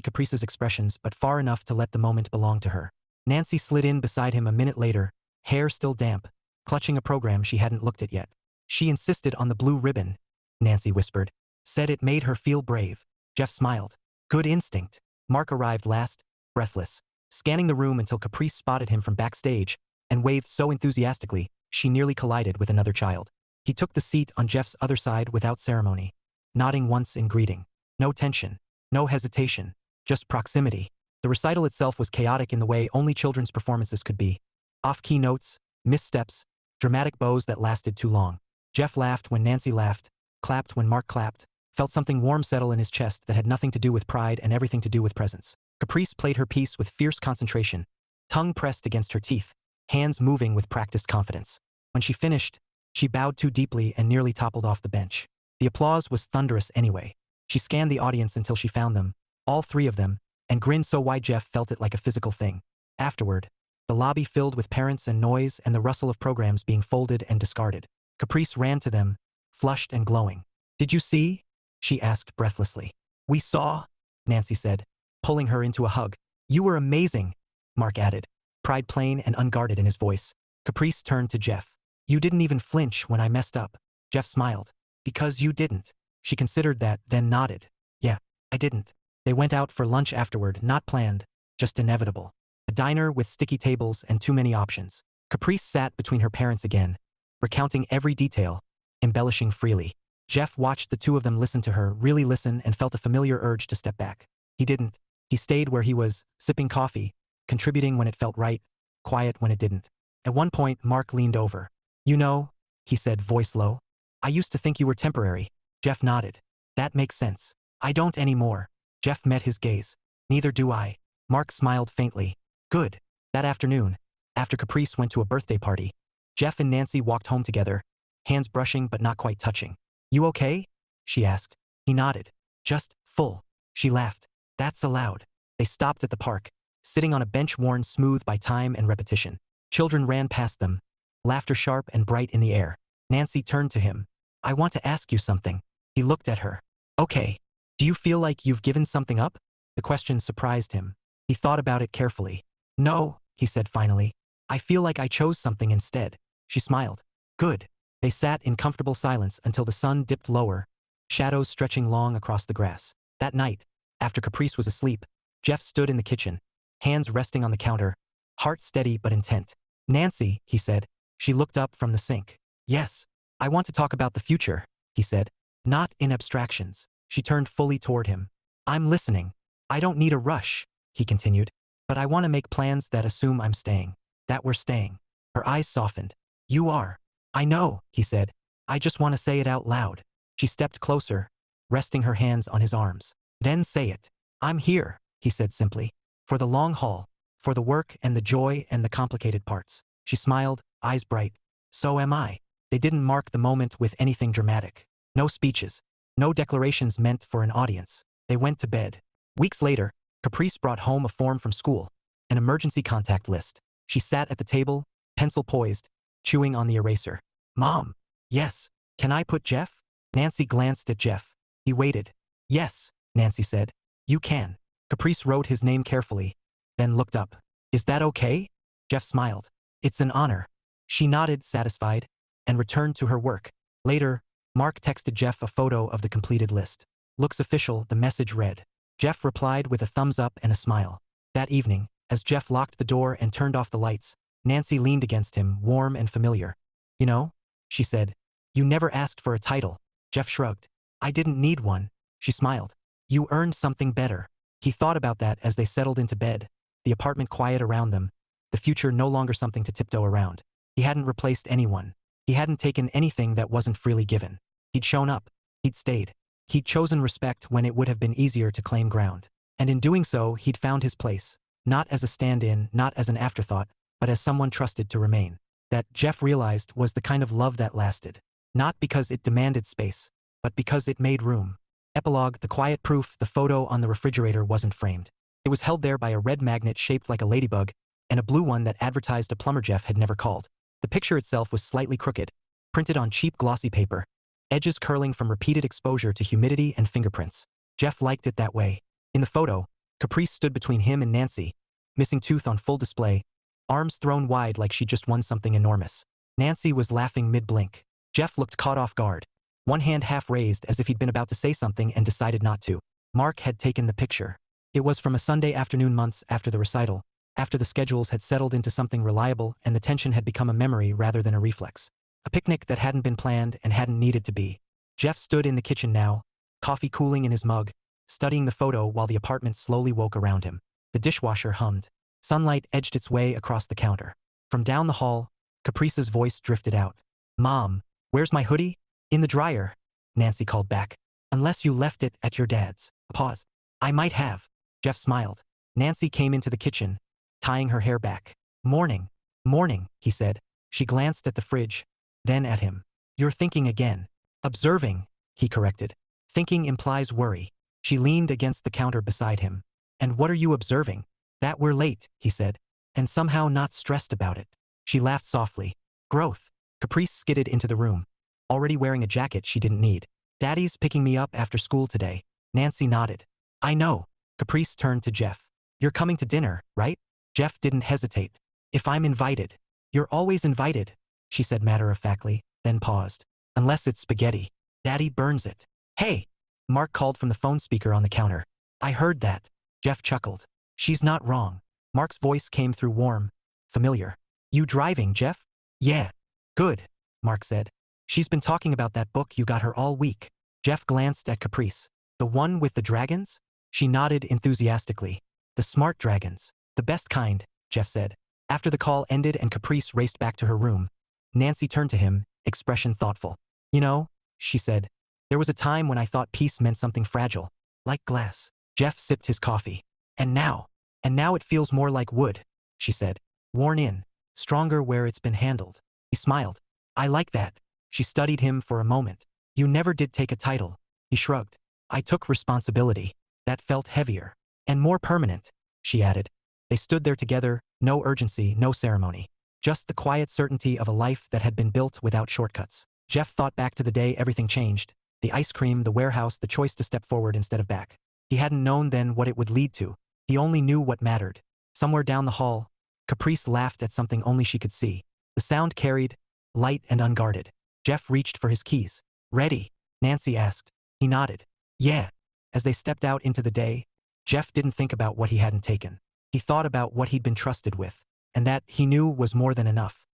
Caprice's expressions but far enough to let the moment belong to her. Nancy slid in beside him a minute later, hair still damp, clutching a program she hadn't looked at yet. She insisted on the blue ribbon, Nancy whispered. Said it made her feel brave. Jeff smiled. Good instinct. Mark arrived last, breathless, scanning the room until Caprice spotted him from backstage and waved so enthusiastically, she nearly collided with another child. He took the seat on Jeff's other side without ceremony, nodding once in greeting. No tension, no hesitation, just proximity. The recital itself was chaotic in the way only children's performances could be. Off-key notes, missteps, dramatic bows that lasted too long. Jeff laughed when Nancy laughed, clapped when Mark clapped, felt something warm settle in his chest that had nothing to do with pride and everything to do with presence. Caprice played her piece with fierce concentration, tongue pressed against her teeth, hands moving with practiced confidence. When she finished, she bowed too deeply and nearly toppled off the bench. The applause was thunderous anyway. She scanned the audience until she found them, all three of them, and grinned so wide Jeff felt it like a physical thing. Afterward, the lobby filled with parents and noise and the rustle of programs being folded and discarded. Caprice ran to them, flushed and glowing. Did you see? She asked breathlessly. We saw, Nancy said, pulling her into a hug. You were amazing, Mark added, pride plain and unguarded in his voice. Caprice turned to Jeff. You didn't even flinch when I messed up. Jeff smiled. Because you didn't. She considered that, then nodded. Yeah, I didn't. They went out for lunch afterward, not planned, just inevitable. A diner with sticky tables and too many options. Caprice sat between her parents again, recounting every detail, embellishing freely. Jeff watched the two of them listen to her, really listen, and felt a familiar urge to step back. He didn't. He stayed where he was, sipping coffee, contributing when it felt right, quiet when it didn't. At one point, Mark leaned over. "You know," he said, voice low, "I used to think you were temporary." Jeff nodded. "That makes sense. I don't anymore." Jeff met his gaze. "Neither do I." Mark smiled faintly. "Good." That afternoon, after Caprice went to a birthday party, Jeff and Nancy walked home together, hands brushing but not quite touching. "You okay?" she asked. He nodded. "Just full." She laughed. "That's allowed." They stopped at the park, sitting on a bench worn smooth by time and repetition. Children ran past them, laughter sharp and bright in the air. Nancy turned to him. "I want to ask you something." He looked at her. "Okay. Do you feel like you've given something up?" The question surprised him. He thought about it carefully. "No," he said finally. "I feel like I chose something instead." She smiled. "Good." They sat in comfortable silence until the sun dipped lower, shadows stretching long across the grass. That night, after Caprice was asleep, Jeff stood in the kitchen, hands resting on the counter, heart steady but intent. "Nancy," he said. She looked up from the sink. "Yes. I want to talk about the future," he said. "Not in abstractions." She turned fully toward him. "I'm listening. I don't need a rush," he continued. "But I want to make plans that assume I'm staying. That we're staying." Her eyes softened. "You are." "I know," he said. "I just want to say it out loud." She stepped closer, resting her hands on his arms. "Then say it." "I'm here," he said simply. "For the long haul. For the work and the joy and the complicated parts." She smiled, eyes bright. "So am I." They didn't mark the moment with anything dramatic. No speeches. No declarations meant for an audience. They went to bed. Weeks later, Caprice brought home a form from school, an emergency contact list. She sat at the table, pencil poised, chewing on the eraser. "Mom." "Yes." "Can I put Jeff?" Nancy glanced at Jeff. He waited. "Yes," Nancy said. "You can." Caprice wrote his name carefully, then looked up. "Is that okay?" Jeff smiled. "It's an honor." She nodded, satisfied, and returned to her work. Later, Mark texted Jeff a photo of the completed list. "Looks official," the message read. Jeff replied with a thumbs up and a smile. That evening, as Jeff locked the door and turned off the lights, Nancy leaned against him, warm and familiar. "You know," she said, "you never asked for a title." Jeff shrugged. "I didn't need one." She smiled. "You earned something better." He thought about that as they settled into bed, the apartment quiet around them, the future no longer something to tiptoe around. He hadn't replaced anyone. He hadn't taken anything that wasn't freely given. He'd shown up. He'd stayed. He'd chosen respect when it would have been easier to claim ground. And in doing so, he'd found his place. Not as a stand-in, not as an afterthought, but as someone trusted to remain. That, Jeff realized, was the kind of love that lasted. Not because it demanded space, but because it made room. Epilogue: the quiet proof, the photo on the refrigerator wasn't framed. It was held there by a red magnet shaped like a ladybug, and a blue one that advertised a plumber Jeff had never called. The picture itself was slightly crooked, printed on cheap glossy paper, edges curling from repeated exposure to humidity and fingerprints. Jeff liked it that way. In the photo, Caprice stood between him and Nancy, missing tooth on full display, arms thrown wide like she just won something enormous. Nancy was laughing mid-blink. Jeff looked caught off guard, one hand half raised as if he'd been about to say something and decided not to. Mark had taken the picture. It was from a Sunday afternoon months after the recital, after the schedules had settled into something reliable and the tension had become a memory rather than a reflex. A picnic that hadn't been planned and hadn't needed to be. Jeff stood in the kitchen now, coffee cooling in his mug, studying the photo while the apartment slowly woke around him. The dishwasher hummed. Sunlight edged its way across the counter. From down the hall, Caprice's voice drifted out. "Mom, where's my hoodie?" "In the dryer," Nancy called back. "Unless you left it at your dad's." A pause. "I might have." Jeff smiled. Nancy came into the kitchen, tying her hair back. "Morning." "Morning," he said. She glanced at the fridge, then at him. "You're thinking again." "Observing," he corrected. "Thinking implies worry." She leaned against the counter beside him. "And what are you observing?" "That we're late," he said. "And somehow not stressed about it." She laughed softly. "Growth." Caprice skidded into the room, already wearing a jacket she didn't need. "Daddy's picking me up after school today." Nancy nodded. "I know." Caprice turned to Jeff. "You're coming to dinner, right?" Jeff didn't hesitate. "If I'm invited." "You're always invited," she said matter-of-factly, then paused. "Unless it's spaghetti. Daddy burns it." "Hey!" Mark called from the phone speaker on the counter. "I heard that." Jeff chuckled. "She's not wrong." Mark's voice came through warm, familiar. You driving, Jeff? Yeah. Good, Mark said. She's been talking about that book you got her all week. Jeff glanced at Caprice. The one with the dragons? She nodded enthusiastically. The smart dragons. The best kind, Jeff said. After the call ended and Caprice raced back to her room, Nancy turned to him, expression thoughtful. You know, she said, there was a time when I thought peace meant something fragile, like glass. Jeff sipped his coffee. And now it feels more like wood, she said. Worn in, stronger where it's been handled. He smiled. I like that. She studied him for a moment. You never did take a title. He shrugged. I took responsibility. That felt heavier. And more permanent, she added. They stood there together, no urgency, no ceremony. Just the quiet certainty of a life that had been built without shortcuts. Jeff thought back to the day everything changed. The ice cream, the warehouse, the choice to step forward instead of back. He hadn't known then what it would lead to. He only knew what mattered. Somewhere down the hall, Caprice laughed at something only she could see. The sound carried, light and unguarded. Jeff reached for his keys. Ready? Nancy asked. He nodded. Yeah. As they stepped out into the day, Jeff didn't think about what he hadn't taken. He thought about what he'd been trusted with, and that, he knew, was more than enough.